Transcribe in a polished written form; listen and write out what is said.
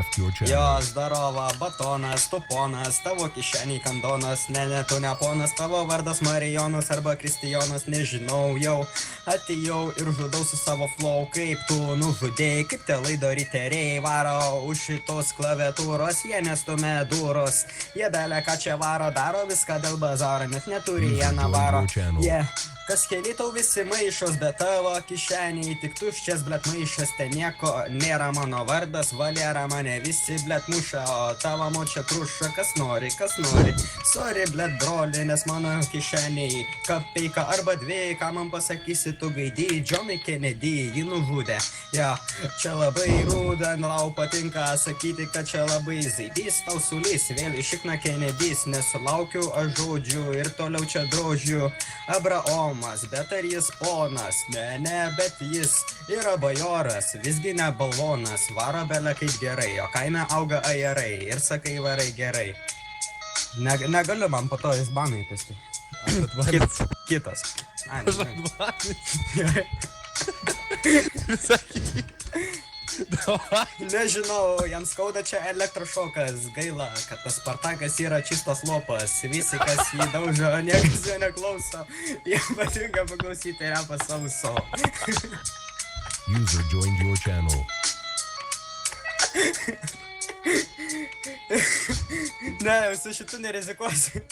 left your channel. Jo, zdarova, batonas, tu ponas, tavo kišeniai kandonas, ne, tu ne ponas, tavo vardas Marijonas arba Kristijonas, nežinau jau, atėjau ir žudau su savo flow, kaip tu nužudėjai, kaip tie laido riteriai varo už šitos klaviatūros, jie nestumė duros, jie belė ką čia varo, daro viską dėl bazaro, net neturi jie navaro, jie. Kas keli tau visi maišos, bet tavo kišeniai tik tuščias, blet maišas, ten nieko nėra, mano vardas Valera, mane visi blet muša, o tavo močia kruša, kas nori, sorry blet broli, nes mano kišeniai kapeika arba dviejai, ką man pasakysi, tu gaidėjai, Johnny Kennedy, jį nužudė, ja, čia labai rūda, lau patinka sakyti, kad čia labai zaidys, tau sulys, vėl išikna Kennedys, nesulaukiu aš žodžių ir toliau čia drožiu, Abraom. Bet ar jis ponas? Ne, bet jis yra bajoras, visgi ne balvonas, varo belė kaip gerai, o kaime auga ajerai ir sakai varai gerai. Negaliu man po to jis banai pasti. Kitas. Aš atvanis. Nežinau, jam skauda čia elektrošokas, gaila, kad tas Spartakas yra čistas lopas, visi kas jį daužo, niekas jo neklauso, jam patinka paklausyti repą sauso. User joined your channel. Ne, su šitu nerizikuosiu.